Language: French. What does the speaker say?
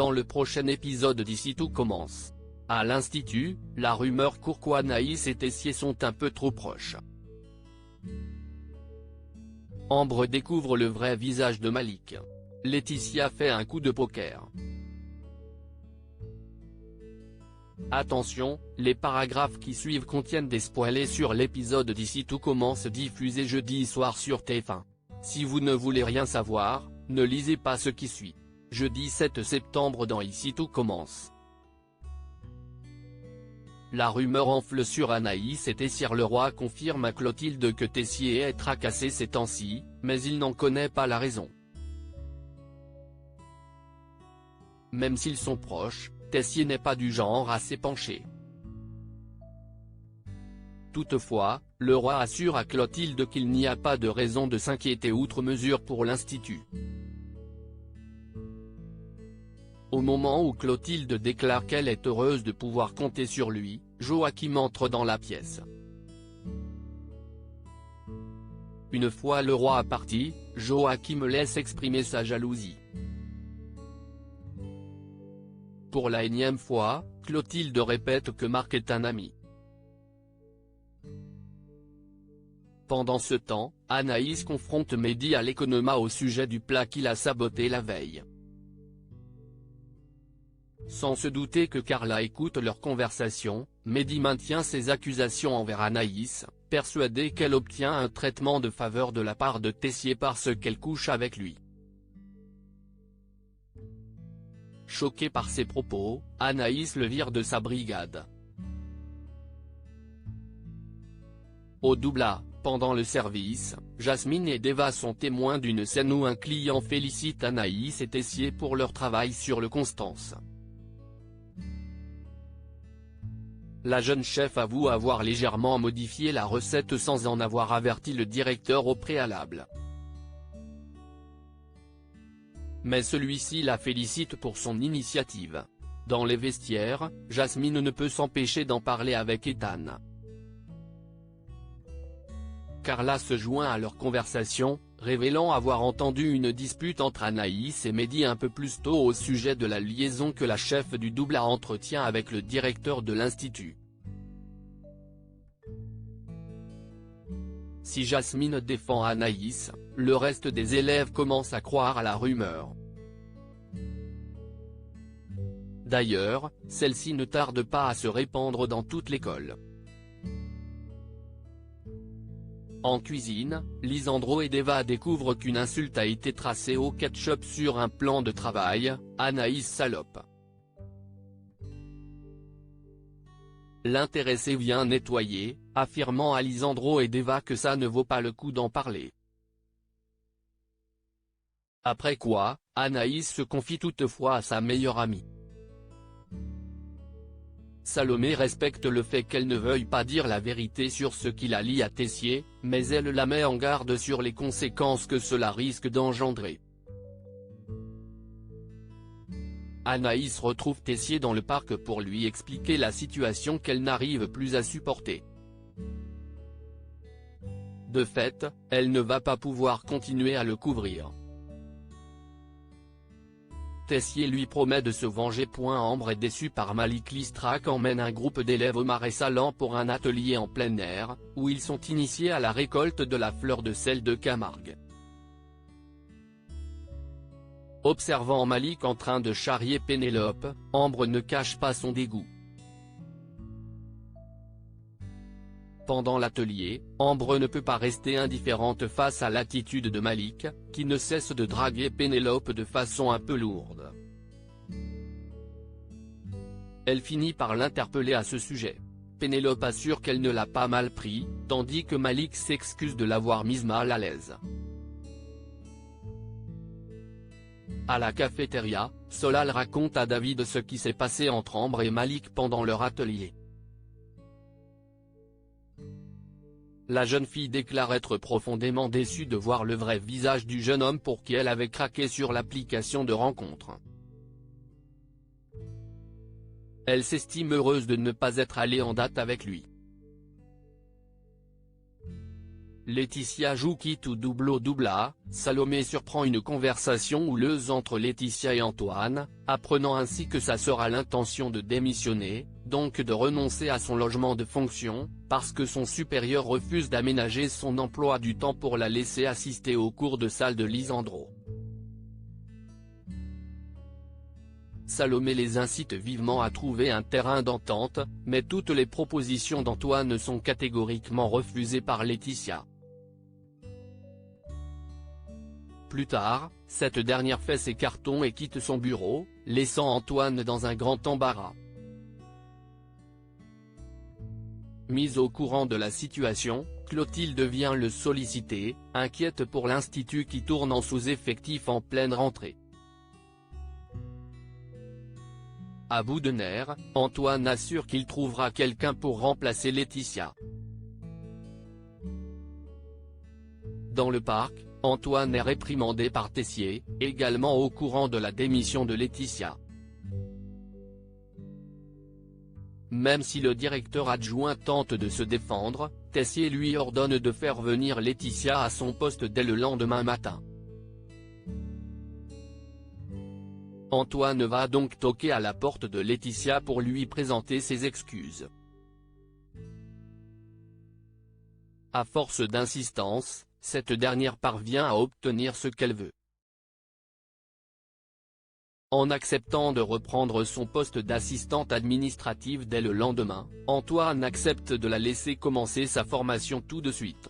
Dans le prochain épisode d'Ici tout commence. À l'Institut, la rumeur court qu'Anaïs et Tessier sont un peu trop proches. Ambre découvre le vrai visage de Malik. Laetitia fait un coup de poker. Attention, les paragraphes qui suivent contiennent des spoilers sur l'épisode d'Ici tout commence diffusé jeudi soir sur TF1. Si vous ne voulez rien savoir, ne lisez pas ce qui suit. Jeudi 7 septembre dans Ici tout commence. La rumeur enfle sur Anaïs et Tessier. Le roi confirme à Clotilde que Tessier est tracassé ces temps-ci, mais il n'en connaît pas la raison. Même s'ils sont proches, Tessier n'est pas du genre à s'épancher. Toutefois, le roi assure à Clotilde qu'il n'y a pas de raison de s'inquiéter outre mesure pour l'Institut. Au moment où Clotilde déclare qu'elle est heureuse de pouvoir compter sur lui, Joachim entre dans la pièce. Une fois le roi parti, Joachim laisse exprimer sa jalousie. Pour la énième fois, Clotilde répète que Marc est un ami. Pendant ce temps, Anaïs confronte Mehdi à l'économat au sujet du plat qu'il a saboté la veille. Sans se douter que Carla écoute leur conversation, Mehdi maintient ses accusations envers Anaïs, persuadé qu'elle obtient un traitement de faveur de la part de Tessier parce qu'elle couche avec lui. Choquée par ses propos, Anaïs le vire de sa brigade. Au Doubla, pendant le service, Jasmine et Deva sont témoins d'une scène où un client félicite Anaïs et Tessier pour leur travail sur le Constance. La jeune chef avoue avoir légèrement modifié la recette sans en avoir averti le directeur au préalable. Mais celui-ci la félicite pour son initiative. Dans les vestiaires, Jasmine ne peut s'empêcher d'en parler avec Ethan. Carla se joint à leur conversation, révélant avoir entendu une dispute entre Anaïs et Mehdi un peu plus tôt au sujet de la liaison que la chef du Doubla entretient avec le directeur de l'Institut. Si Jasmine défend Anaïs, le reste des élèves commence à croire à la rumeur. D'ailleurs, celle-ci ne tarde pas à se répandre dans toute l'école. En cuisine, Lisandro et Deva découvrent qu'une insulte a été tracée au ketchup sur un plan de travail, Anaïs salope. L'intéressé vient nettoyer, affirmant à Lisandro et Deva que ça ne vaut pas le coup d'en parler. Après quoi, Anaïs se confie toutefois à sa meilleure amie. Salomé respecte le fait qu'elle ne veuille pas dire la vérité sur ce qui la lie à Tessier, mais elle la met en garde sur les conséquences que cela risque d'engendrer. Anaïs retrouve Tessier dans le parc pour lui expliquer la situation qu'elle n'arrive plus à supporter. De fait, elle ne va pas pouvoir continuer à le couvrir. Tessier lui promet de se venger. Ambre est déçue par Malik. Listrak emmène un groupe d'élèves au Marais Salan pour un atelier en plein air, où ils sont initiés à la récolte de la fleur de sel de Camargue. Observant Malik en train de charrier Pénélope, Ambre ne cache pas son dégoût. Pendant l'atelier, Ambre ne peut pas rester indifférente face à l'attitude de Malik, qui ne cesse de draguer Pénélope de façon un peu lourde. Elle finit par l'interpeller à ce sujet. Pénélope assure qu'elle ne l'a pas mal pris, tandis que Malik s'excuse de l'avoir mise mal à l'aise. À la cafétéria, Solal raconte à David ce qui s'est passé entre Ambre et Malik pendant leur atelier. La jeune fille déclare être profondément déçue de voir le vrai visage du jeune homme pour qui elle avait craqué sur l'application de rencontre. Elle s'estime heureuse de ne pas être allée en date avec lui. Laetitia joue quitte ou double au double A, Salomé surprend une conversation houleuse entre Laetitia et Antoine, apprenant ainsi que sa sœur a l'intention de démissionner, donc de renoncer à son logement de fonction, parce que son supérieur refuse d'aménager son emploi du temps pour la laisser assister aux cours de salle de Lisandro. Salomé les incite vivement à trouver un terrain d'entente, mais toutes les propositions d'Antoine sont catégoriquement refusées par Laetitia. Plus tard, cette dernière fait ses cartons et quitte son bureau, laissant Antoine dans un grand embarras. Mise au courant de la situation, Clotilde vient le solliciter, inquiète pour l'institut qui tourne en sous-effectif en pleine rentrée. À bout de nerfs, Antoine assure qu'il trouvera quelqu'un pour remplacer Laetitia. Dans le parc, Antoine est réprimandé par Tessier, également au courant de la démission de Laetitia. Même si le directeur adjoint tente de se défendre, Tessier lui ordonne de faire venir Laetitia à son poste dès le lendemain matin. Antoine va donc toquer à la porte de Laetitia pour lui présenter ses excuses. À force d'insistance, cette dernière parvient à obtenir ce qu'elle veut. En acceptant de reprendre son poste d'assistante administrative dès le lendemain, Antoine accepte de la laisser commencer sa formation tout de suite.